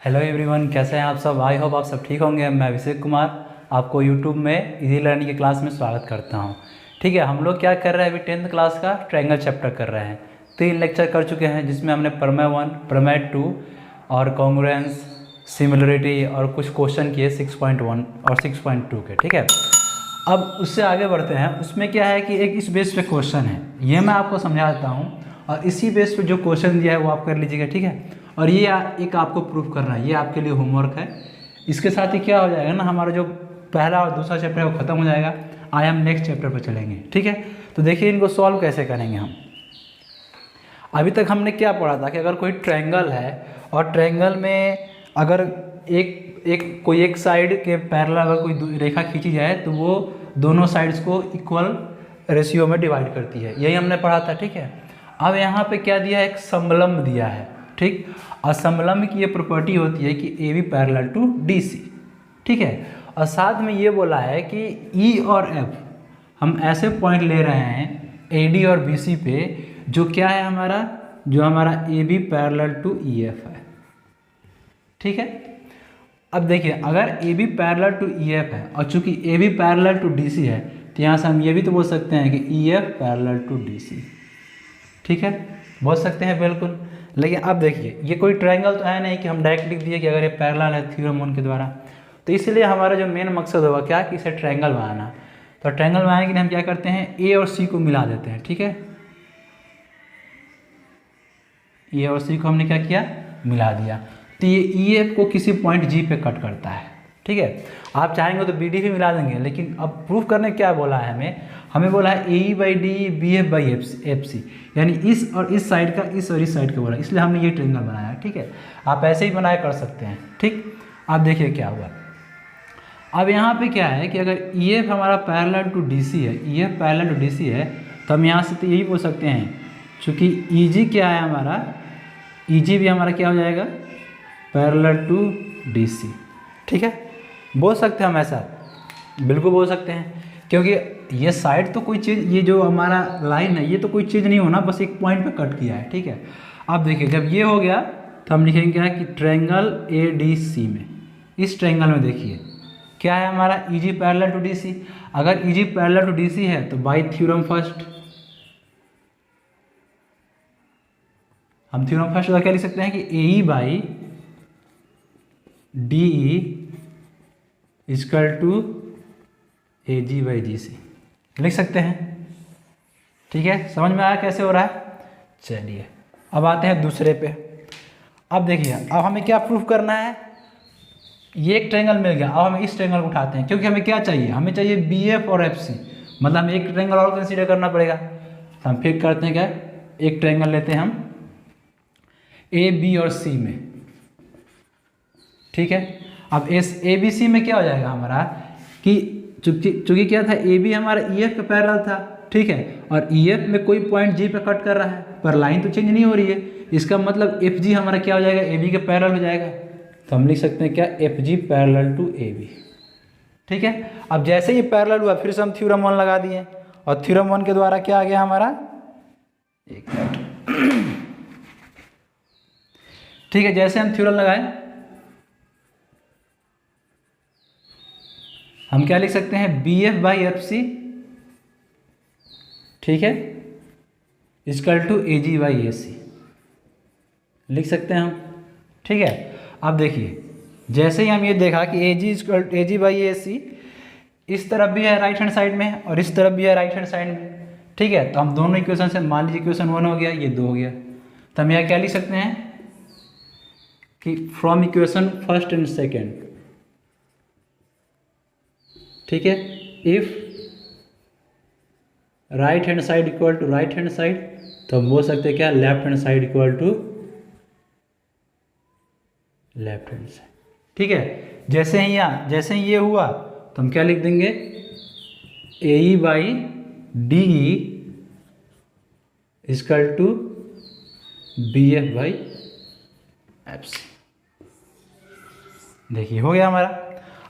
Hello everyone, कैसे हैं आप सब। आई होप आप सब ठीक होंगे। मैं अभिषेक कुमार आपको यूट्यूब में इजी लर्निंग की क्लास में स्वागत करता हूं। ठीक है, हम लोग क्या कर रहे हैं, अभी 10th क्लास का ट्रायंगल चैप्टर कर रहे हैं। 3 लेक्चर कर चुके हैं जिसमें हमने प्रमेय 1, प्रमेय 2 और कॉन्ग्रुएंस, सिमिलरिटी और कुछ क्वेश्चन किए 6.1 और 6.2 के। ठीक है, अब उससे आगे बढ़ते हैं। उसमें क्या है कि एक इस बेस पे क्वेश्चन है, ये मैं आपको समझा देता हूँ और इसी बेस पे जो क्वेश्चन दिया है वो आप कर लीजिएगा। ठीक है, और ये एक आपको प्रूफ करना है, ये आपके लिए होमवर्क है। इसके साथ ही क्या हो जाएगा ना, हमारा जो पहला और दूसरा चैप्टर है वो खत्म हो जाएगा। आए हम नेक्स्ट चैप्टर पर चलेंगे। ठीक है, तो देखिए इनको सॉल्व कैसे करेंगे हम। अभी तक हमने क्या पढ़ा था कि अगर कोई ट्रायंगल है और ट्रायंगल में अगर कोई एक साइड के पैरेलल अगर कोई रेखा खींची जाए तो वो दोनों साइड्स को इक्वल रेशियो में डिवाइड करती है, यही हमने पढ़ा था। ठीक है, अब यहाँ पे क्या दिया है, एक समलंब दिया है। ठीक, और समलंब की ये प्रॉपर्टी होती है कि a b parallel to d c. ठीक है, और साथ में ये बोला है कि ई और एफ हम ऐसे पॉइंट ले रहे हैं ए डी और बी सी पे जो क्या है हमारा, जो हमारा a b parallel to e f है। ठीक है, अब देखिए अगर a b parallel to e f है और चूंकि a b parallel to d c है तो यहाँ से हम ये भी तो बोल सकते हैं कि e f parallel to d c. ठीक है, बोल सकते हैं बिल्कुल। लेकिन अब देखिए ये कोई ट्रायंगल तो है नहीं कि हम डायरेक्ट लिख दिए कि अगर ये पैरेलल है थ्योरम 1 के द्वारा। तो इसलिए हमारा जो मेन मकसद होगा क्या कि इसे ट्रायंगल बनाना। तो ट्रायंगल बनाने के लिए हम क्या करते हैं, ए और सी को मिला देते हैं। ठीक है, ए और सी को हमने क्या किया, मिला दिया। तो ये ई एफ को किसी पॉइंट जी पे कट करता है। ठीक है, आप चाहेंगे तो बी डी भी मिला देंगे, लेकिन अब प्रूफ करने क्या बोला है हमें बोला है a e by d, b f by f c, यानी इस और इस साइड का इस और इस साइड का बोला, इसलिए हमने ये ट्रायंगल बनाया। ठीक है, आप ऐसे ही बनाया कर सकते हैं। ठीक, आप देखिए क्या हुआ। अब यहाँ पे क्या है कि अगर ई एफ हमारा पैरेलल टू डी सी है, e f parallel to d c है, तो हम यहाँ से तो यही बोल सकते हैं, चूँकि ई जी क्या है हमारा, ई जी भी हमारा क्या हो जाएगा, पैरेलल टू डी सी। ठीक है, बोल सकते हैं हम ऐसा, बिल्कुल बोल सकते हैं, क्योंकि ये साइड तो कोई चीज़, ये जो हमारा लाइन है ये तो कोई चीज़ नहीं होना, बस एक पॉइंट पे कट किया है। ठीक है, अब देखिए जब ये हो गया तो हम लिखेंगे क्या कि ट्रायंगल ए डी सी में, इस ट्रायंगल में देखिए क्या है हमारा, e g parallel to d c. अगर e g parallel to d c है तो बाई थ्योरम फर्स्ट, हम थ्योरम फर्स्ट का क्या लिख सकते हैं कि a e by d e equal to a g by g c लिख सकते हैं। ठीक है, समझ में आया कैसे हो रहा है। चलिए अब आते हैं दूसरे पे। अब देखिए अब हमें क्या प्रूफ करना है, ये एक ट्रायंगल मिल गया। अब हम इस ट्रायंगल को उठाते हैं, क्योंकि हमें क्या चाहिए, हमें चाहिए बी एफ और एफ सी, मतलब हमें एक ट्रायंगल और कंसीडर करना पड़ेगा। तो हम फिर करते हैं क्या, एक ट्रायंगल लेते हैं हम ए बी और सी में। ठीक है, अब इस ए बी सी में क्या हो जाएगा हमारा कि चूंकि क्या था, ए बी हमारा ई एफ के पैरेलल था। ठीक है, और ई एफ में कोई पॉइंट जी पे कट कर रहा है, पर लाइन तो चेंज नहीं हो रही है, इसका मतलब एफ जी हमारा क्या हो जाएगा, ए बी के पैरेलल हो जाएगा। तो हम लिख सकते हैं क्या, f g parallel to a b. ठीक है, अब जैसे ही पैरेलल हुआ फिर से हम थ्योरम 1 लगा दिए, और थ्योरम 1 के द्वारा क्या आ गया हमारा, एक मिनट। ठीक है, जैसे हम थ्योरम लगाए हम क्या लिख सकते हैं, b f by f c, ठीक है, equal to a g by a c लिख सकते हैं हम। ठीक है, अब देखिए जैसे ही हम ये देखा कि ए जी बाई ए सी इस तरफ भी है राइट हैंड साइड में और इस तरफ भी है राइट हैंड साइड में। ठीक है, तो हम दोनों इक्वेशन से, मान लीजिए इक्वेशन 1 हो गया, ये 2 हो गया, तो हम यहाँ क्या लिख सकते हैं कि from equation first and second, ठीक है, if right hand side equal to right hand side, तो हम बोल सकते हैं क्या, left hand side equal to left hand side. ठीक है, जैसे ही ये हुआ तो हम क्या लिख देंगे, a e by d e equal to b f by f c. देखिए हो गया हमारा।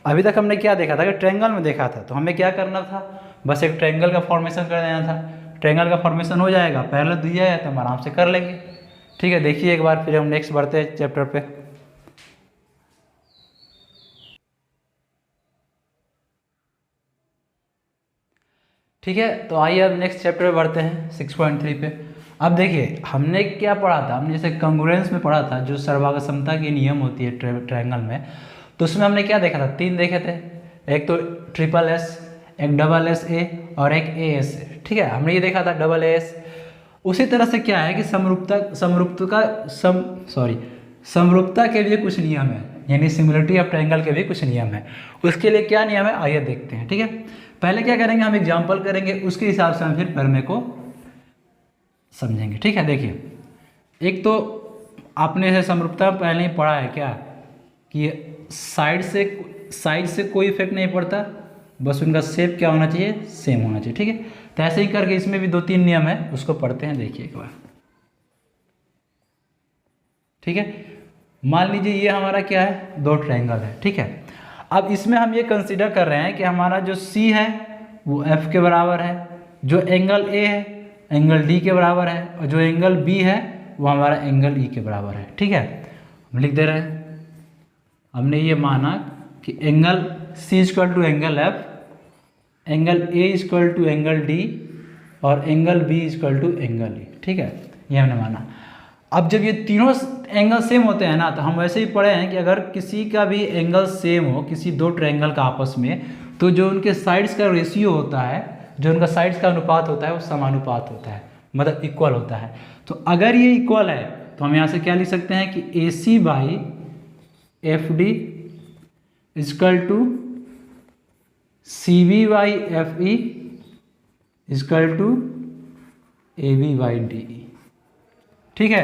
अभी तक हमने क्या देखा था कि ट्रायंगल में देखा था, तो हमें क्या करना था, बस एक ट्रायंगल का फॉर्मेशन कर देना था। ट्रायंगल का फॉर्मेशन हो जाएगा, पैरेलल दिया है तो हम आराम से कर लेंगे। ठीक है, देखिए एक बार फिर हम नेक्स्ट बढ़ते हैं चैप्टर पे। ठीक है, तो आइए अब नेक्स्ट चैप्टर में बढ़ते हैं 6.3 पे। अब देखिए हमने क्या पढ़ा था, हमने जैसे कंग्रुएंस में पढ़ा था, जो सर्वागसमता की नियम होती है ट्रायंगल में, तो उसमें हमने क्या देखा था, 3 देखे थे, एक तो ट्रिपल एस, एक डबल एस ए और एक ए एस ए। ठीक है, हमने ये देखा था डबल एस। उसी तरह से क्या है कि समरूपता के लिए कुछ नियम है, यानी सिमिलरिटी ऑफ ट्रायंगल के भी कुछ नियम है। उसके लिए क्या नियम है आइए देखते हैं। ठीक है, पहले क्या करेंगे, हम एग्जाम्पल करेंगे, उसके हिसाब से हम फिर प्रमेय को समझेंगे। ठीक है, देखिए एक तो आपने ऐसे समरूपता पहले ही पढ़ा है क्या, कि साइड से कोई इफेक्ट नहीं पड़ता, बस उनका शेप क्या होना चाहिए, सेम होना चाहिए। ठीक है, तो ऐसे ही करके इसमें भी 2-3 नियम है, उसको पढ़ते हैं, देखिए एक बार। ठीक है, मान लीजिए ये हमारा क्या है, 2 ट्रायंगल है। ठीक है, अब इसमें हम ये कंसीडर कर रहे हैं कि हमारा जो C है वो F के बराबर है, जो एंगल A है एंगल D के बराबर है, और जो एंगल B है वो हमारा एंगल E के बराबर है। ठीक है, हम लिख दे रहे हैं, हमने ये माना कि angle C equal to angle F, angle A equal to angle D और angle B equal to angle E। ठीक है, ये हमने माना। अब जब ये तीनों एंगल सेम होते हैं ना, तो हम वैसे ही पढ़े हैं कि अगर किसी का भी एंगल सेम हो, किसी 2 ट्रायंगल का आपस में, तो जो उनके साइड्स का रेशियो होता है, जो उनका साइड्स का अनुपात होता है, वो समानुपात होता है, मतलब इक्वल होता है। तो अगर ये इक्वल है तो हम यहाँ से क्या लिख सकते हैं कि AC by FD equal to CB by FE equal to AB by DE। ठीक है,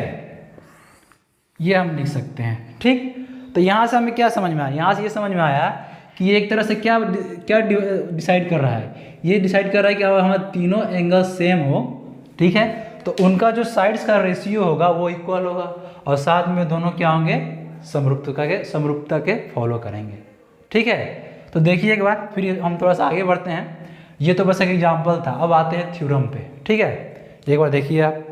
ये हम लिख सकते हैं। ठीक, तो यहाँ से हमें क्या समझ में आया, यहाँ से ये समझ में आया कि ये एक तरह से क्या डिसाइड कर रहा है, ये डिसाइड कर रहा है कि अगर हमारे तीनों एंगल सेम हो, ठीक है, तो उनका जो साइड्स का रेशियो होगा वो इक्वल होगा, और साथ में दोनों क्या होंगे, समरूपता के फॉलो करेंगे। ठीक है, तो देखिए एक बार, फिर हम थोड़ा सा आगे बढ़ते हैं। ये तो बस एक एग्जाम्पल था, अब आते हैं थ्योरम पे। ठीक है, एक बार देखिए आप,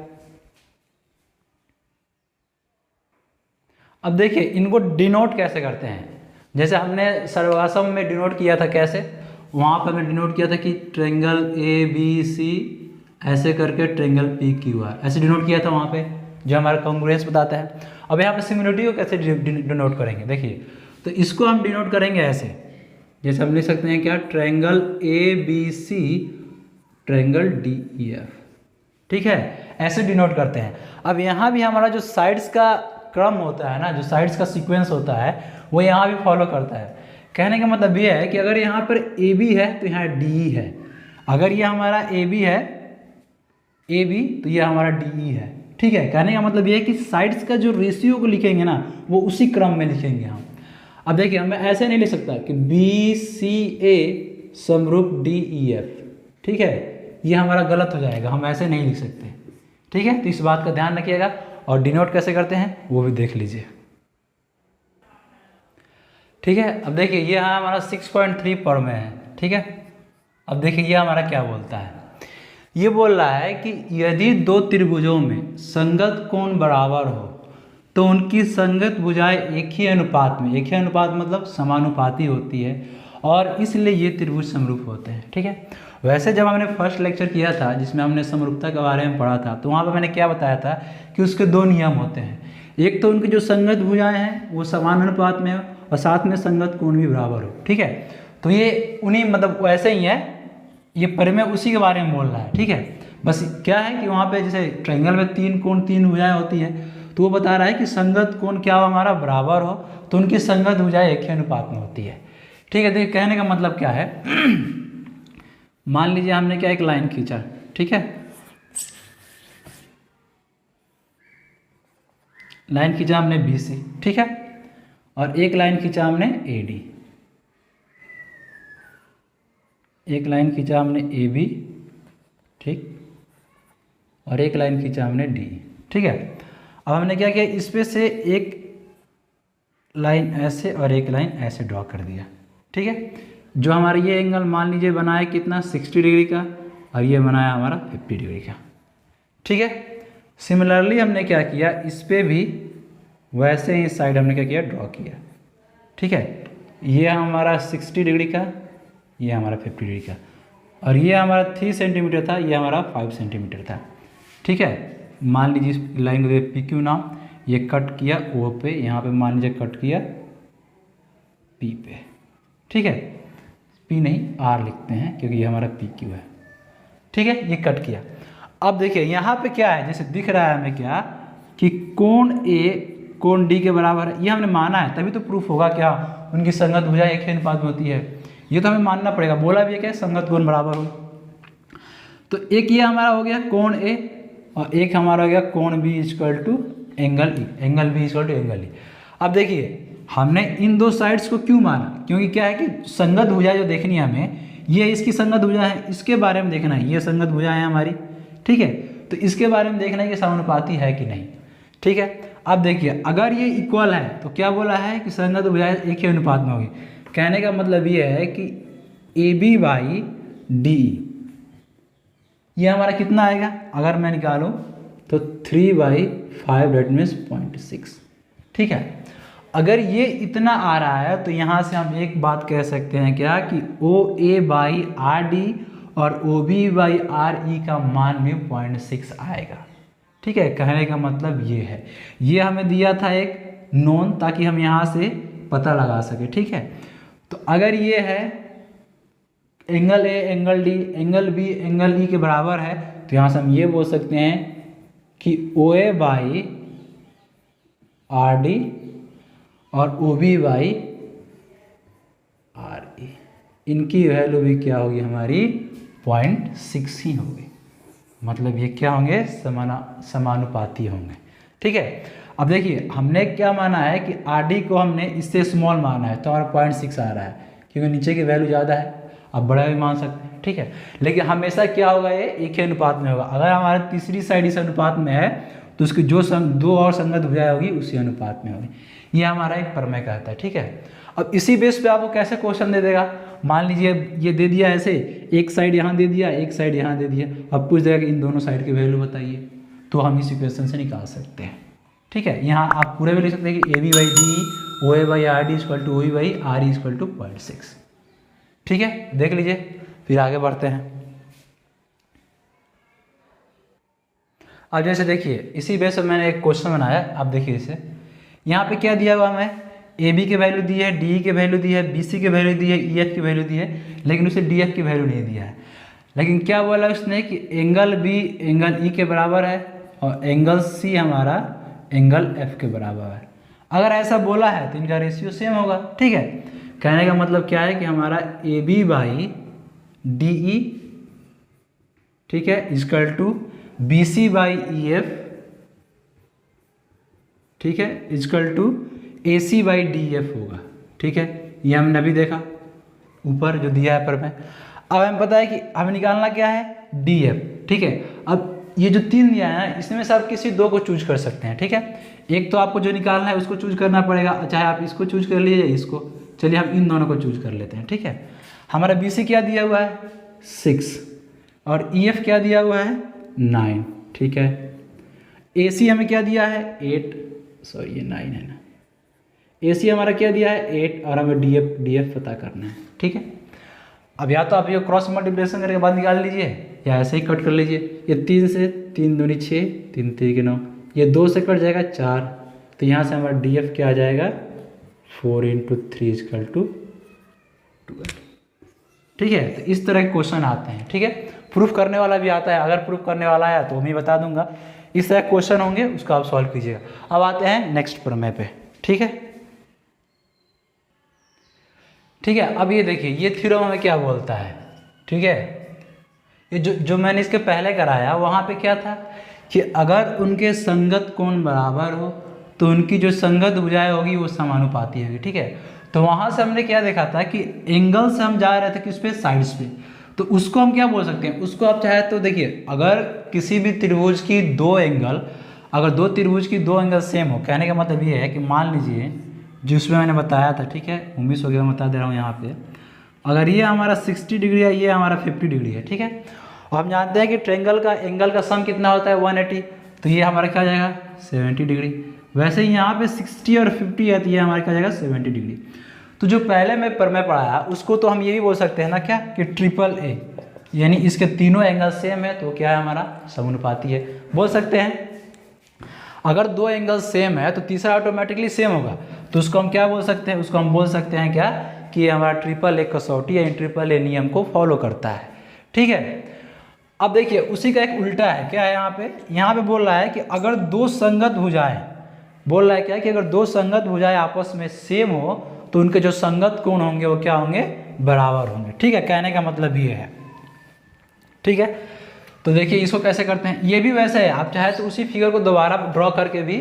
अब देखिए इनको डिनोट कैसे करते हैं। जैसे हमने सर्वासम में डिनोट किया था, कैसे, वहाँ पर हमने डिनोट किया था कि ट्रायंगल ABC ऐसे करके ट्रायंगल PQR ऐसे डिनोट किया था वहाँ पे, जो हमारा कॉन्ग्रुएंस बताता है। अब यहाँ पे सिमिलरिटी को कैसे डिनोट करेंगे, देखिए, तो इसको हम डिनोट करेंगे ऐसे, जैसे हम लिख सकते हैं क्या, ट्रायंगल ABC ट्रायंगल DEF। ठीक है, ऐसे डिनोट करते हैं। अब यहाँ भी हमारा जो साइड्स का क्रम होता है ना, जो साइड्स का सीक्वेंस होता है, वो यहाँ भी फॉलो करता है। कहने का मतलब ये है कि अगर यहाँ पर AB है तो यहाँ DE है, अगर ये हमारा AB है AB तो ये हमारा DE है। ठीक है, कहने का मतलब ये है कि साइड्स का जो रेशियो को लिखेंगे ना, वो उसी क्रम में लिखेंगे हम। अब देखिए मैं ऐसे नहीं लिख सकता कि BCA समरूप DEF। ठीक है, ये हमारा गलत हो जाएगा, हम ऐसे नहीं लिख सकते। ठीक है, तो इस बात का ध्यान रखिएगा, और डिनोट कैसे करते हैं वो भी देख लीजिए। ठीक है, अब देखिए ये हमारा 6.3 पर में है। ठीक है, अब देखिए ये हमारा क्या बोलता है, ये बोल रहा है कि यदि 2 त्रिभुजों में संगत कोण बराबर हो तो उनकी संगत भुजाएं एक ही अनुपात में, एक ही अनुपात मतलब समानुपाती होती है, और इसलिए ये त्रिभुज समरूप होते हैं। ठीक है, वैसे जब हमने फर्स्ट लेक्चर किया था जिसमें हमने समरूपता के बारे में पढ़ा था, तो वहाँ पर मैंने क्या बताया था कि उसके 2 नियम होते हैं, एक तो उनकी जो संगत भुजाएं हैं वो समान अनुपात में हो, और साथ में संगत कोण भी बराबर हो। ठीक है, तो ये उन्हीं मतलब वैसे ही है, ये प्रमेय उसी के बारे में बोल रहा है। ठीक है, बस क्या है कि वहाँ पे जैसे ट्रायंगल में 3 कोण 3 भुजाएं होती है, तो वो बता रहा है कि संगत कोण क्या हो हमारा, बराबर हो, तो उनकी संगत भुजाएं एक ही अनुपात में होती है। ठीक है, देखिए कहने का मतलब क्या है, मान लीजिए हमने क्या एक लाइन खींचा। ठीक है, लाइन खींचा हमने BC। ठीक है, और एक लाइन खींचा हमने AD, एक लाइन खींचा हमने AB। ठीक, और एक लाइन खींचा हमने DE। ठीक है, अब हमने क्या किया, इस पे से एक लाइन ऐसे और एक लाइन ऐसे ड्रॉ कर दिया। ठीक है, जो हमारा ये एंगल मान लीजिए बनाया कितना 60 डिग्री का, और ये बनाया हमारा 50 डिग्री का। ठीक है, सिमिलरली हमने क्या किया, इस पे भी वैसे ही साइड हमने क्या किया, ड्रॉ किया। ठीक है, ये हमारा 60 डिग्री का, ये हमारा 50 डिग्री का, और ये हमारा 3 सेंटीमीटर था, ये हमारा 5 सेंटीमीटर था। ठीक है, मान लीजिए इस लाइन को पी क्यू नाम, ये कट किया ओ पे, यहाँ पे मान लीजिए कट किया पी पे। ठीक है, पी नहीं आर लिखते हैं क्योंकि ये हमारा पी क्यू है। ठीक है, ये कट किया। अब देखिए यहाँ पे क्या है, जैसे दिख रहा है हमें क्या कि कोण ए कोण डी के बराबर है, ये हमने माना है, तभी तो प्रूफ होगा क्या उनकी संगत भुजा एक ही अनुपात में होती है। ये तो हमें मानना पड़ेगा, बोला भी है क्या संगत कोण बराबर हो। तो एक ये हमारा हो गया कोण ए और एक हमारा हो गया कोण b equal to angle e, angle b equal to angle e. अब देखिए हमने इन दो साइड्स को क्यों माना, क्योंकि क्या है कि संगत भुजा जो देखनी है हमें, ये इसकी संगत भुजा है, इसके बारे में देखना है, ये संगत भुजा है हमारी। ठीक है, तो इसके बारे में देखना है कि समानुपाती है कि नहीं। ठीक है, अब देखिए अगर ये इक्वल है तो क्या बोला है कि संगत भुजाएं एक ही अनुपात में होगी। कहने का मतलब ये है कि ए बी बाई डी, ये हमारा कितना आएगा अगर मैं निकालूं तो 3/5 डेट मीन्स 0.6। ठीक है, अगर ये इतना आ रहा है तो यहाँ से हम एक बात कह सकते हैं क्या कि o a by r d और o b by r e का मान भी 0.6 आएगा। ठीक है, कहने का मतलब ये है, ये हमें दिया था एक नोन ताकि हम यहाँ से पता लगा सके। ठीक है, तो अगर ये है angle a angle d angle b angle e के बराबर है तो यहाँ से हम ये बोल सकते हैं कि o a by r d और o b by r e, इनकी वैल्यू भी क्या होगी हमारी 0.6 ही होगी। मतलब ये क्या होंगे समानुपाती होंगे। ठीक है, अब देखिए हमने क्या माना है कि आर डी को हमने इससे स्मॉल माना है तो हमारा 0.6 आ रहा है क्योंकि नीचे की वैल्यू ज़्यादा है, अब बड़ा भी मान सकते हैं। ठीक है, लेकिन हमेशा क्या होगा, ये एक ही अनुपात में होगा। अगर हमारा तीसरी साइड इस अनुपात में है तो उसकी जो दो और संगत भुजाएं होगी उसी अनुपात में होगी। ये हमारा एक प्रमेय कहता है। ठीक है, अब इसी बेस पे आपको कैसे क्वेश्चन दे देगा, मान लीजिए ये दे दिया ऐसे, एक साइड यहाँ दे दिया एक साइड यहाँ दे दिया, अब पूछ देगा कि इन दोनों साइड की वैल्यू बताइए, तो हम इस इक्वेशन से निकाल सकते हैं। ठीक है, यहाँ आप पूरे भी लिख सकते हैं कि a b by d o a by r d equal to o e by r e equal to 0.6। ठीक है, देख लीजिए, फिर आगे बढ़ते हैं। अब जैसे देखिए इसी बेस पर मैंने एक क्वेश्चन बनाया, आप देखिए इसे, यहाँ पे क्या दिया हुआ हमें, ए बी की वैल्यू दी है, डी की वैल्यू दी है, बी सी की वैल्यू दी है, ई एफ की वैल्यू दी है, लेकिन उसे डी एफ की वैल्यू नहीं दिया है। लेकिन क्या बोला उसने कि एंगल बी एंगल ई के बराबर है और एंगल सी हमारा एंगल एफ के बराबर है। अगर ऐसा बोला है तो इनका रेशियो सेम होगा। ठीक है, कहने का मतलब क्या है कि हमारा a b by d e, ठीक है, equal to b c by e f, ठीक है, equal to a c by d f होगा। ठीक है, ये हमने अभी देखा ऊपर जो दिया है पर में। अब हमें पता है कि हमें निकालना क्या है, डी एफ। ठीक है, अब ये जो 3 दिया है ना, इसमें से आप किसी 2 को चूज कर सकते हैं। ठीक है, एक तो आपको जो निकालना है उसको चूज करना पड़ेगा, चाहे आप इसको चूज कर लीजिए इसको, चलिए हम इन दोनों को चूज कर लेते हैं। ठीक है, हमारा बी सी क्या दिया हुआ है 6 और ई एफ क्या दिया हुआ है 9। ठीक है, ए सी हमें क्या दिया है 8, सॉरी ये 9 है ना, ए सी हमारा क्या दिया है 8 और हमें डी एफ पता करना है। ठीक है, अब या तो आप ये क्रॉस मल्टीप्लिकेशन करके बाद निकाल लीजिए या ऐसे ही कट कर लीजिए। ये 3 से 3 दूनी 6, 3 3 9, ये 2 से कट जाएगा 4, तो यहाँ से हमारा डी एफ क्या आ जाएगा 4 × 3 इक्वल टू 12। ठीक है, तो इस तरह के क्वेश्चन आते हैं। ठीक है, प्रूफ करने वाला भी आता है, अगर प्रूफ करने वाला है तो मैं बता दूंगा। इस तरह क्वेश्चन होंगे उसको आप सॉल्व कीजिएगा। अब आते हैं नेक्स्ट प्रमेय पे। ठीक है, ठीक है, अब ये देखिए ये थ्योरम हमें क्या बोलता है। ठीक है, ये जो मैंने इसके पहले कराया वहाँ पे क्या था कि अगर उनके संगत कोण बराबर हो तो उनकी जो संगत भुजाएं होगी वो समानुपाती होगी। ठीक है, तो वहाँ से हमने क्या देखा था कि एंगल से हम जा रहे थे किस पे, साइड्स पे, तो उसको हम क्या बोल सकते हैं, उसको आप चाहे तो देखिए अगर किसी भी त्रिभुज की 2 एंगल, अगर 2 त्रिभुज की 2 एंगल सेम हो, कहने का मतलब ये है कि मान लीजिए जिसमें मैंने बताया था, ठीक है 19 हो गया, मैं बता दे रहा हूँ यहाँ पे, अगर ये हमारा 60 डिग्री है, ये हमारा 50 डिग्री है। ठीक है, और हम जानते हैं कि ट्रायंगल का एंगल का सम कितना होता है 180, तो ये हमारा क्या हो जाएगा 70 डिग्री। वैसे ही यहाँ पे 60 और 50 है तो ये हमारा क्या हो जाएगा 70 डिग्री। तो जो पहले मैं प्रमेय पढ़ाया उसको तो हम ये भी बोल सकते हैं ना क्या कि ट्रिपल ए, यानी इसके तीनों एंगल सेम है तो क्या है हमारा समानुपाती है। बोल सकते हैं अगर दो एंगल सेम है तो तीसरा ऑटोमेटिकली सेम होगा, तो उसको हम क्या बोल सकते हैं, उसको हम बोल सकते हैं क्या कि ये हमारा ट्रिपल ए कसौटी या ट्रिपल ए नियम को फॉलो करता है। ठीक है, अब देखिए उसी का एक उल्टा है, क्या है यहाँ पे बोल रहा है कि अगर दो संगत भुजाएं, बोल रहा है क्या कि अगर दो संगत भुजाएं आपस में सेम हो तो उनके जो संगत कोण होंगे वो क्या होंगे, बराबर होंगे। ठीक है, कहने का मतलब ये है। ठीक है, तो देखिए इसको कैसे करते हैं, ये भी वैसे है, आप चाहे तो उसी फिगर को दोबारा ड्रॉ करके भी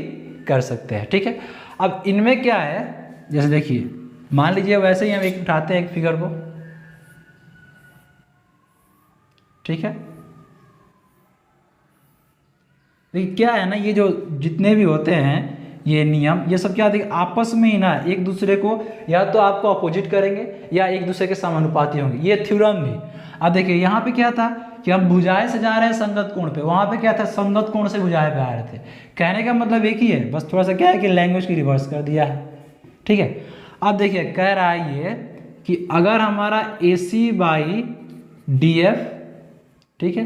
कर सकते हैं। ठीक है, अब इनमें क्या है, जैसे देखिए मान लीजिए वैसे ही हम एक उठाते हैं एक फिगर को। ठीक है, देखिए क्या है ना, ये जो जितने भी होते हैं ये नियम, ये सब क्या देखिए आपस में ही ना एक दूसरे को या तो आपको अपोजिट करेंगे या एक दूसरे के समानुपाती होंगे, ये थ्योरम भी। अब देखिए यहाँ पे क्या था कि हम भुजाएं से जा रहे हैं संगत कोण पे, वहाँ पे क्या था संगत कोण से भुजाएं पे आ रहे थे। कहने का मतलब एक ही है, बस थोड़ा सा क्या है कि लैंग्वेज की रिवर्स कर दिया है। ठीक है, अब देखिए कह रहा है ये कि अगर हमारा AC बाई DF, ठीक है,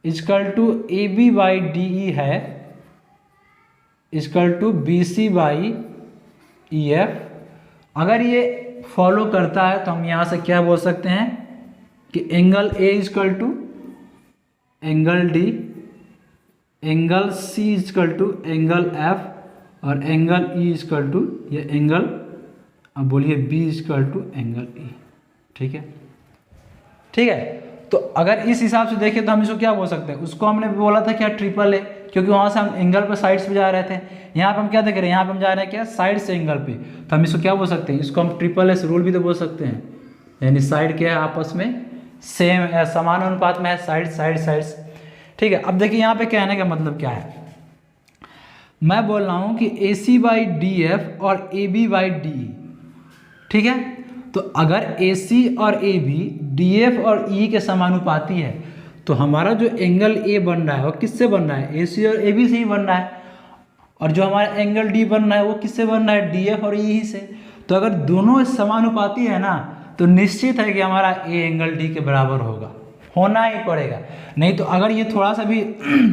equal to AB by DE है equal to BC by EF, अगर ये फॉलो करता है तो हम यहाँ से क्या बोल सकते हैं कि angle A equal to angle D, angle C equal to angle F और एंगल E इक्वल टू ये एंगल, अब बोलिए B equal to angle E। ठीक है, ठीक है, तो अगर इस हिसाब से देखें तो हम इसको क्या बोल सकते हैं, उसको हमने बोला था क्या ट्रिपल ए, क्योंकि वहाँ से हम एंगल पर साइड्स पे जा रहे थे। यहाँ पे हम क्या देख रहे हैं, यहाँ पे हम जा रहे हैं क्या साइड से एंगल पे, तो हम इसको क्या बोल सकते हैं, इसको हम ट्रिपल एस रूल भी तो बोल सकते हैं, यानी साइड क्या है आपस में सेम समान अनुपात में है, साइड साइड साइड्स। ठीक है, अब देखिए यहाँ पे कहने का मतलब क्या है, मैं बोल रहा हूँ कि AC बाई DF और AB बाई DE। ठीक है, तो अगर AC और AB DF और E के समानुपाती है तो हमारा जो एंगल A बन रहा है वो किससे बन रहा है, AC और AB से ही बन रहा है, और जो हमारा एंगल D बन रहा है वो किससे बन रहा है, DF और E से। तो अगर दोनों समानुपाती है ना तो निश्चित है कि हमारा A एंगल D के बराबर होगा, होना ही पड़ेगा। नहीं तो अगर ये थोड़ा सा भी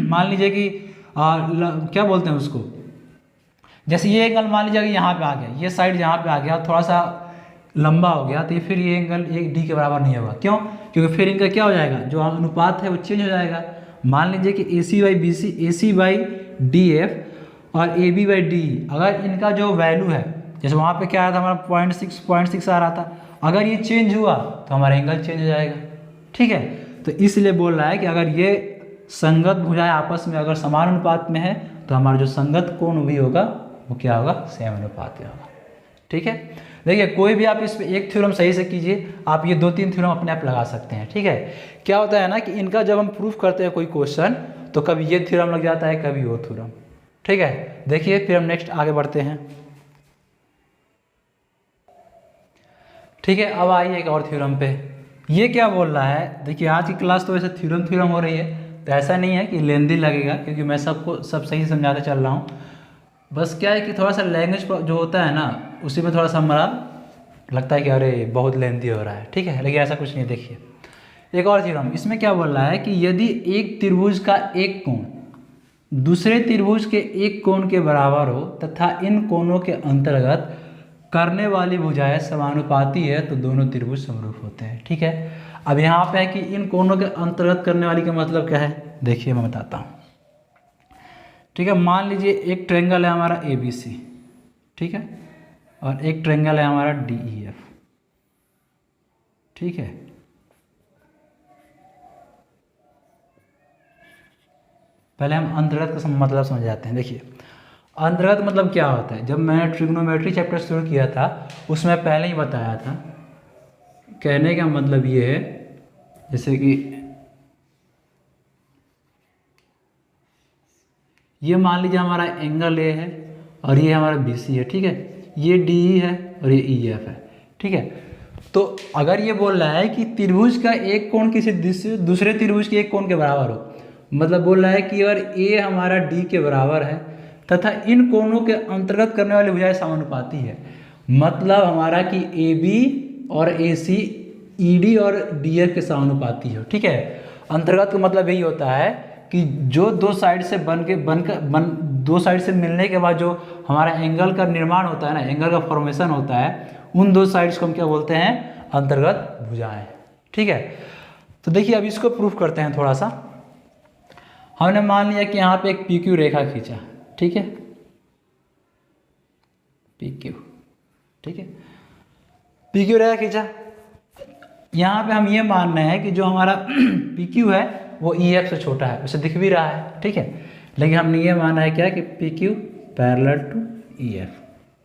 मान लीजिए कि क्या बोलते हैं उसको, जैसे ये एंगल मान लीजिए कि यहाँ पे आ गया, ये साइड यहाँ पे आ गया, थोड़ा सा लंबा हो गया, तो फिर ये एंगल एक D के बराबर नहीं होगा। क्यों, क्योंकि फिर इनका क्या हो जाएगा, जो अनुपात है वो चेंज हो जाएगा। मान लीजिए कि AC by BC, AC by DF और AB बाई DE, अगर इनका जो वैल्यू है, जैसे वहाँ पे क्या आया था हमारा 0.6 आ रहा था, अगर ये चेंज हुआ तो हमारा एंगल चेंज हो जाएगा। ठीक है, तो इसलिए बोल रहा है कि अगर ये संगत भुजाएं आपस में अगर समान अनुपात में है तो हमारा जो संगत कोण भी होगा वो क्या होगा, सेम अनुपात में होगा। ठीक है, देखिए कोई भी आप इस पे एक थ्योरम सही से कीजिए, आप ये 2-3 थ्योरम अपने आप लगा सकते हैं। ठीक है, क्या होता है ना कि इनका जब हम प्रूफ करते हैं कोई क्वेश्चन तो कभी ये थ्योरम लग जाता है कभी वो थ्योरम। ठीक है, देखिए फिर हम नेक्स्ट आगे बढ़ते हैं। ठीक है, अब आइए एक और थ्योरम पे, ये क्या बोल रहा है, देखिए आज की क्लास तो वैसे थ्योरम हो रही है, तो ऐसा नहीं है कि लेंदी लगेगा क्योंकि मैं सब सही समझाते चल रहा हूँ। बस क्या है कि थोड़ा सा लैंग्वेज जो होता है ना उसी में थोड़ा सा हमारा लगता है कि अरे बहुत लेंदी हो रहा है। ठीक है, लेकिन ऐसा कुछ नहीं। देखिए एक और थ्योरम, इसमें क्या बोल रहा है कि यदि एक त्रिभुज का एक कोण दूसरे त्रिभुज के एक कोण के बराबर हो तथा इन कोणों के अंतर्गत करने वाली भुजाएं समानुपाती है तो दोनों त्रिभुज समरूप होते हैं। ठीक है, अब यहाँ पे है कि इन कोणों के अंतर्गत करने वाली का मतलब क्या है, देखिए मैं बताता हूँ। ठीक है, मान लीजिए एक ट्रायंगल है हमारा ABC, ठीक है, और एक ट्रायंगल है हमारा DEF। ठीक है, पहले हम अंतर्गत का मतलब समझ जाते हैं। देखिए अंतर्गत मतलब क्या होता है, जब मैंने ट्रिग्नोमेट्री चैप्टर शुरू किया था उसमें पहले ही बताया था। कहने का मतलब ये है जैसे कि ये मान लीजिए हमारा एंगल A है और ये हमारा BC है। ठीक है, ये DE है और ये EF है। ठीक है, तो अगर ये बोल रहा है कि त्रिभुज का एक कोण किसी दूसरे त्रिभुज के एक कोण के बराबर हो, मतलब बोल रहा है कि अगर A हमारा D के बराबर है तथा इन कोणों के अंतर्गत करने वाली भुजाएं समानुपाती है, मतलब हमारा कि AB और AC ईडी और डीएफ के समानुपाती हो। ठीक है, अंतर्गत का मतलब यही होता है कि जो दो साइड से दो साइड से मिलने के बाद जो हमारा एंगल का निर्माण होता है ना, एंगल का फॉर्मेशन होता है, उन दो साइड्स को हम क्या बोलते हैं, अंतर्गत भुजाएं। ठीक है, तो देखिए अब इसको प्रूफ करते हैं थोड़ा सा। हमने मान लिया कि यहाँ पे एक पी क्यू रेखा खींचा, ठीक है, पी क्यू, ठीक है, पी क्यू रेखा खींचा। यहाँ पे हम ये मान रहे हैं कि जो हमारा पी क्यू है वो ई एफ से छोटा है, उसे दिख भी रहा है। ठीक है, लेकिन हमने ये माना है क्या कि p q parallel to e f.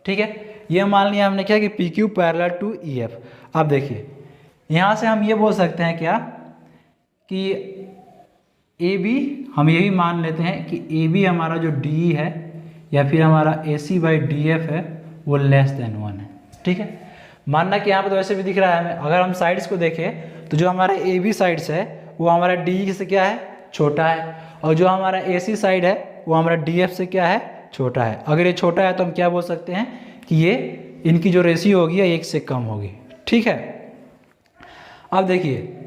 ठीक है, ये मान लिया हमने क्या कि p q parallel to e f. अब देखिए यहाँ से हम ये बोल सकते हैं क्या कि ए बी, हम ये भी मान लेते हैं कि ए बी हमारा जो डी है या फिर हमारा ए सी बाई डी एफ है वो लेस देन 1 है। ठीक है, मानना कि यहाँ पर तो वैसे भी दिख रहा है हमें। अगर हम साइड्स को देखें तो जो हमारा ए बी साइड्स है वो हमारा डी से क्या है, छोटा है, और जो हमारा ए सी साइड है वो हमारा डी एफ से क्या है, छोटा है। अगर ये छोटा है तो हम क्या बोल सकते हैं कि ये इनकी जो रेशियो होगी ये 1 से कम होगी। ठीक है, अब देखिए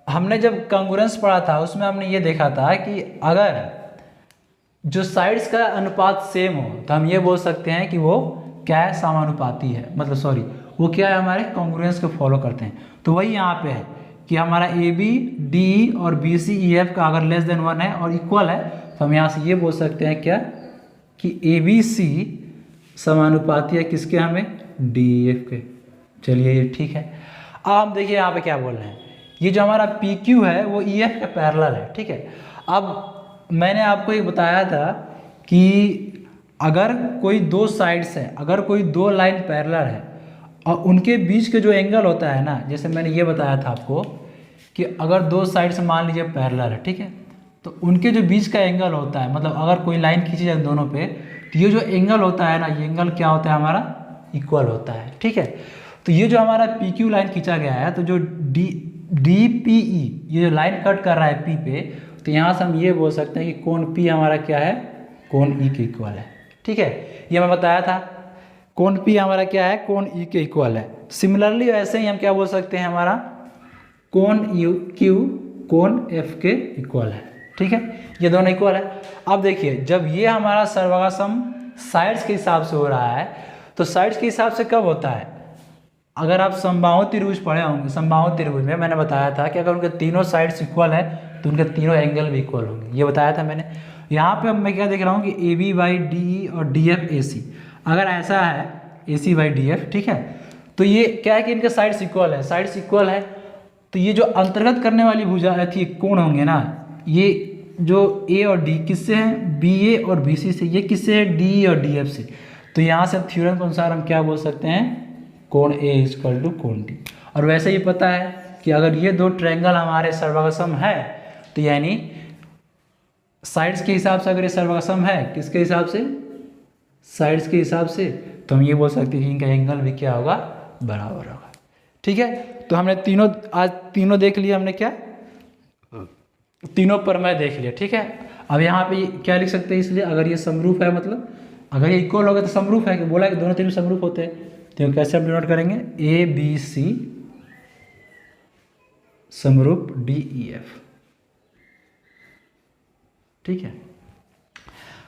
हमने जब कांग्रुएंस पढ़ा था उसमें हमने ये देखा था कि अगर जो साइड्स का अनुपात सेम हो तो हम ये बोल सकते हैं कि वो क्या है, समानुपाती है, मतलब सॉरी वो क्या है, हमारे कांग्रुएंस को फॉलो करते हैं। तो वही यहाँ पे है कि हमारा ए बी डी और बी सी ई एफ का अगर लेस देन 1 है और इक्वल है तो हम यहाँ से ये बोल सकते हैं क्या कि ए बी सी समानुपाती है किसके, हमें डी एफ के। चलिए ये ठीक है। अब हम देखिए यहाँ पे क्या बोल रहे हैं, ये जो हमारा पी क्यू है वो ई एफ के पैरेलल है। ठीक है, अब मैंने आपको ये बताया था कि अगर कोई दो साइड्स है, अगर कोई दो लाइन पैरेलल है और उनके बीच के जो एंगल होता है ना, जैसे मैंने ये बताया था आपको कि अगर दो साइड्स मान लीजिए पैरेलल है, ठीक है, तो उनके जो बीच का एंगल होता है, मतलब अगर कोई लाइन खींची जाए दोनों पे तो ये जो एंगल होता है ना, ये एंगल क्या होता है, हमारा इक्वल होता है। ठीक है, तो ये जो हमारा पी क्यू लाइन खींचा गया है तो जो डी पी ई ये जो लाइन कट कर रहा है पी पे, तो यहाँ से हम ये बोल सकते हैं कि कोण पी हमारा क्या है, कोण ई के इक्वल है। ठीक है, ये मैं बताया था कोण पी हमारा क्या है, कोण ई के इक्वल है। सिमिलरली ऐसे ही हम क्या बोल सकते हैं, हमारा कोण यू क्यू कोण एफ के इक्वल है। ठीक है, ये दोनों इक्वल है। अब देखिए जब ये हमारा सर्वगासम साइड्स के हिसाब से हो रहा है तो साइड्स के हिसाब से कब होता है, अगर आप समबाहु त्रिभुज पढ़े होंगे, समबाहु त्रिभुज में मैंने बताया था कि अगर उनके तीनों साइड्स इक्वल है तो उनके तीनों एंगल भी इक्वल होंगे, ये बताया था मैंने। यहाँ पे अब मैं क्या देख रहा हूँ कि a b by d e और डी एफ ए सी, अगर ऐसा है a c by d f, ठीक है, तो ये क्या है कि इनके साइड्स इक्वल है, साइड्स इक्वल है, तो ये जो अंतर्गत करने वाली भुजा थी कोण होंगे ना, ये जो ए और डी किससे हैं, बी ए और बी सी से, ये किससे है, डी ई और डी एफ से। तो यहाँ से थ्योरम के अनुसार हम क्या बोल सकते हैं, कोण ए इक्वल टू कोण डी। और वैसे ही पता है कि अगर ये दो ट्रायंगल हमारे सर्वगासम है तो यानी साइड्स के हिसाब से अगर ये सर्वगासम है, किसके हिसाब से, साइड्स के हिसाब से, तो हम ये बोल सकते हैं कि इनका एंगल भी क्या होगा, बराबर होगा। ठीक है, तो हमने तीनों आज तीनों देख लिया, हमने क्या तीनों प्रमेय देख लिया। ठीक है, अब यहाँ पे क्या लिख सकते हैं, इसलिए अगर ये समरूप है, मतलब अगर ये इक्वल होगा तो समरूप है, कि बोला कि दोनों तीनों समरूप होते हैं, तो कैसे हम डिनोट करेंगे, ए बी सी समरूप डी ई एफ। ठीक है,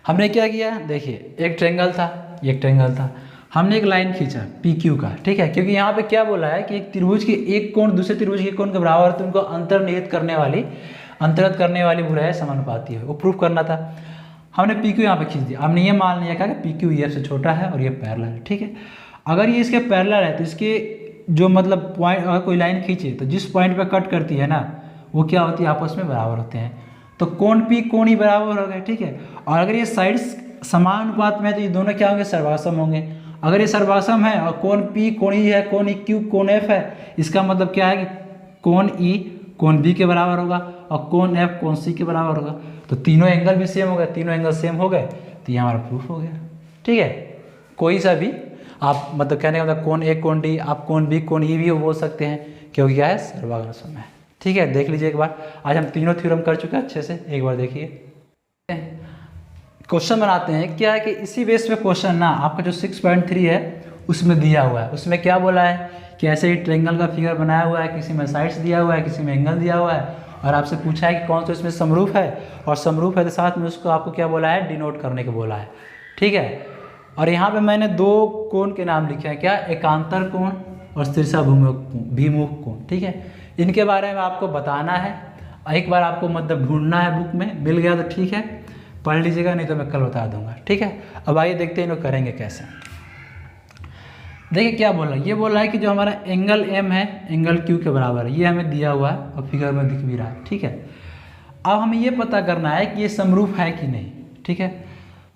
हमने क्या किया, देखिए एक ट्रायंगल था, एक ट्रायंगल था, हमने एक लाइन खींचा पी क्यू का। ठीक है, क्योंकि यहाँ पे क्या बोला है कि एक त्रिभुज के एक कोण दूसरे त्रिभुज के कोण के बराबर है तो उनको अंतर्गत करने वाली भुजाएं समानुपाती है, वो प्रूफ करना था। हमने पी क्यू यहाँ पे खींच दिया, हमने ये मान लिया कि पी क्यू ई एफ से छोटा है और ये पैरेलल है। ठीक है, अगर ये इसके पैरेलल है तो इसके जो मतलब पॉइंट, अगर कोई लाइन खींचे तो जिस पॉइंट पे कट करती है ना वो क्या होती है, आपस में बराबर होते हैं, तो कोण पी कोण ई बराबर हो गए। ठीक है, और अगर ये साइड्स समान अनुपात में है तो ये दोनों क्या होंगे, सर्वगासम होंगे। अगर ये सर्वगासम है और कोण पी कोण ई है, कोण ई क्यू कोण एफ है, इसका मतलब क्या है कि कोण ई कोण बी के बराबर होगा और कोण एफ कोण सी के बराबर होगा। तो तीनों एंगल भी सेम हो गए, तीनों एंगल सेम हो गए, तो ये हमारा प्रूफ हो गया। ठीक है, कोई सा भी आप मतलब कहने का मतलब कोण ए कोण डी, आप कोण बी कोण ई भी बोल सकते हैं, क्योंकि क्या है, सर्वगासम है। ठीक है, देख लीजिए एक बार, आज हम तीनों थ्योरम कर चुके हैं अच्छे से, एक बार देखिए। क्वेश्चन बनाते हैं, क्या है कि इसी बेस पे क्वेश्चन ना आपका जो 6.3 है उसमें दिया हुआ है। उसमें क्या बोला है कि ऐसे ही ट्रायंगल का फिगर बनाया हुआ है, किसी में साइड्स दिया हुआ है, किसी में एंगल दिया हुआ है, और आपसे पूछा है कि कौन सा इसमें समरूप है, और समरूप है तो साथ में उसको आपको क्या बोला है, डिनोट करने को बोला है। ठीक है, और यहाँ पे मैंने दो कोण के नाम लिखे हैं, क्या, एकांतर कोण और भिमुख कोण। ठीक है, इनके बारे में आपको बताना है, एक बार आपको मतलब ढूंढना है, बुक में मिल गया तो ठीक है, पढ़ लीजिएगा, नहीं तो मैं कल बता दूंगा। ठीक है, अब आइए देखते हैं इनको करेंगे कैसे। देखिए क्या बोल रहा है, ये बोल रहा है कि जो हमारा एंगल M है एंगल Q के बराबर है, ये हमें दिया हुआ है और फिगर में दिख भी रहा है। ठीक है, अब हमें ये पता करना है कि ये समरूप है कि नहीं। ठीक है,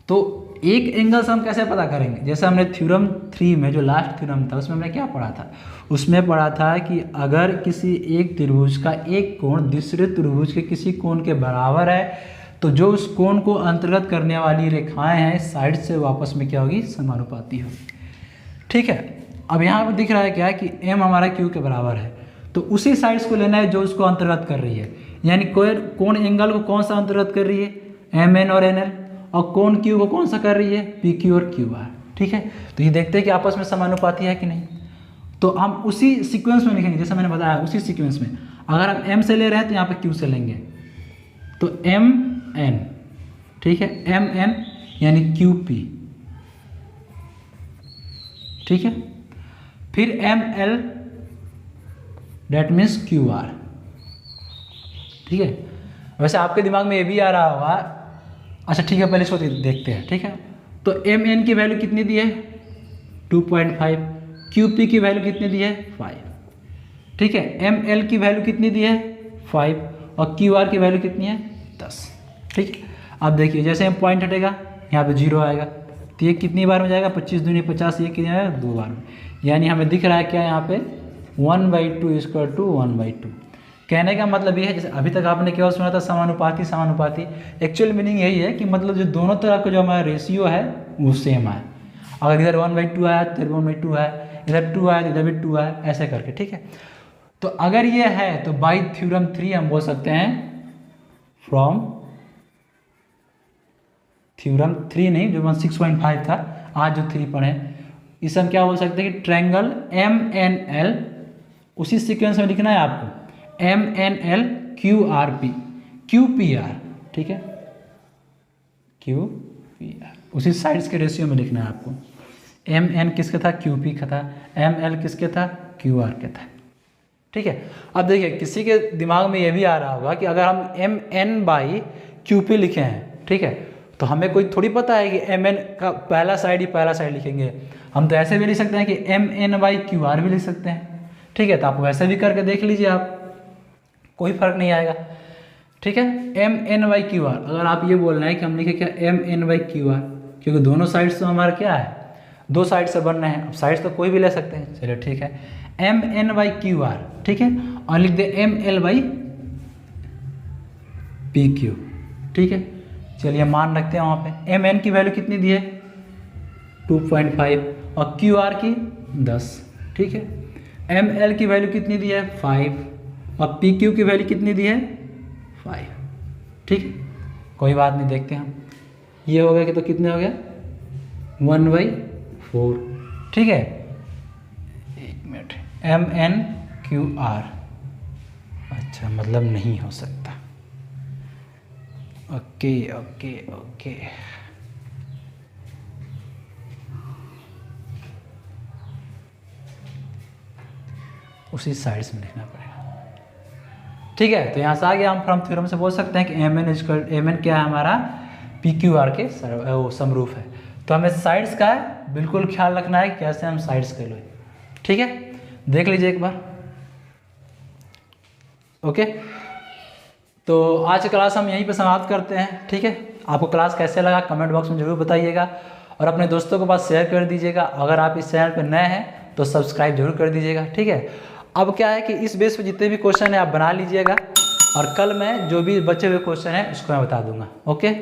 तो एक एंगल से हम कैसे पता करेंगे, जैसे हमने थ्योरम 3 में जो लास्ट थ्योरम था उसमें हमने क्या पढ़ा था, उसमें पढ़ा था कि अगर किसी एक त्रिभुज का एक कोण दूसरे त्रिभुज के किसी कोण के बराबर है तो जो उस कोण को अंतर्गत करने वाली रेखाएं हैं साइड से वापस में क्या होगी, समानुपाती होगी। ठीक है, अब यहाँ पर दिख रहा है क्या है कि M हमारा Q के बराबर है, तो उसी साइड्स को लेना है जो उसको अंतर्गत कर रही है, यानी कोण एंगल को कौन सा अंतर्गत कर रही है, MN और NL, और कोण Q को कौन सा कर रही है, PQ और QR। ठीक है, तो ये देखते हैं कि आपस में समानुपाती है कि नहीं। तो हम उसी सीक्वेंस में लिखेंगे जैसे मैंने बताया, उसी सीक्वेंस में अगर हम M से ले रहे हैं तो यहाँ पे Q से लेंगे, तो MN, ठीक है, MN यानी QP, ठीक है, फिर ML डेट मीन्स QR। ठीक है, वैसे आपके दिमाग में ये भी आ रहा होगा, अच्छा ठीक है, पहले इसको देखते हैं। ठीक है, तो MN की वैल्यू कितनी दी है, 2.5, QP की वैल्यू कितनी दी है, 5। ठीक है, ML की वैल्यू कितनी दी है, 5, और QR की वैल्यू कितनी है, 10। ठीक है, अब देखिए जैसे हम पॉइंट हटेगा यहाँ पे 0 आएगा, तो ये कितनी बार में जाएगा, 25 दूनी 50, ये कितनी आएगा, 2 बार में, यानी हमें दिख रहा है क्या यहाँ पे 1/2 इक्वल टू 1/2। कहने का मतलब ये है, जैसे अभी तक आपने क्या सुना था, समानुपाती समानुपाती, एक्चुअल मीनिंग यही है कि मतलब जो दोनों तरफ का जो हमारा रेशियो है वो सेम है। अगर इधर 1/2 आया तो इधर 1/2 है, इधर 2 आया तो इधर भी 2 आया, ऐसे करके। ठीक है, तो अगर ये है तो बाई थ्योरम 3 हम बोल सकते हैं, फ्रॉम थ्योरम 3 नहीं, जो 6.5 था, आज जो 3 पढ़े, इसे हम क्या बोल सकते हैं कि ट्रायंगल MNL, उसी सीक्वेंस में लिखना है आपको, MNL QRP QPR। ठीक है, QPR उसी साइड्स के रेशियो में लिखना है आपको। MN किसका था, QP का था, ML किसके था, QR के था। ठीक है, अब देखिए किसी के दिमाग में ये भी आ रहा होगा कि अगर हम MN/QP लिखे हैं, ठीक है, तो हमें कोई थोड़ी पता है कि MN का पहला साइड ही पहला साइड लिखेंगे, हम तो ऐसे भी लिख सकते हैं कि MN/QR भी लिख सकते हैं। ठीक है, तो आप वैसे भी करके देख लीजिए, आप कोई फर्क नहीं आएगा। ठीक है, MN/QR, अगर आप ये बोल रहे हैं कि हम लिखे क्या, MN/QR, क्योंकि दोनों साइड्स तो हमारा क्या है, 2 साइड से बन रहे हैं, अब साइड्स तो कोई भी ले सकते हैं। चलिए ठीक है, MN/QR, ठीक है, और लिख दे ML/PQ। ठीक है, चलिए मान रखते हैं वहाँ पे, MN की वैल्यू कितनी दी है, 2.5, और QR की 10। ठीक है, ML की वैल्यू कितनी दी है, 5, और PQ की वैल्यू कितनी दी है, 5। ठीक है, कोई बात नहीं, देखते हैं हम, ये हो गया कि तो कितने हो गया, 1/4। ठीक है, एक मिनट, MNQR, अच्छा मतलब नहीं हो सकता, ओके ओके ओके, उसी साइड्स में लिखना पड़ेगा। ठीक है, तो यहाँ से आ गया, हम फ्रॉम थ्योरम से बोल सकते हैं कि MN क्या है हमारा, PQR के समरूप है। तो हमें साइड्स का बिल्कुल ख्याल रखना है कैसे हम साइड्स कर लो। ठीक है, देख लीजिए एक बार। ओके, तो आज की क्लास हम यहीं पे समाप्त करते हैं। ठीक है, आपको क्लास कैसे लगा कमेंट बॉक्स में ज़रूर बताइएगा, और अपने दोस्तों के पास शेयर कर दीजिएगा। अगर आप इस चैनल पर नए हैं तो सब्सक्राइब जरूर कर दीजिएगा। ठीक है, अब क्या है कि इस बेस पे जितने भी क्वेश्चन है आप बना लीजिएगा, और कल मैं जो भी बचे हुए क्वेश्चन है उसको मैं बता दूंगा। ओके,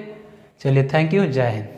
चलिए, थैंक यू, जय हिंद।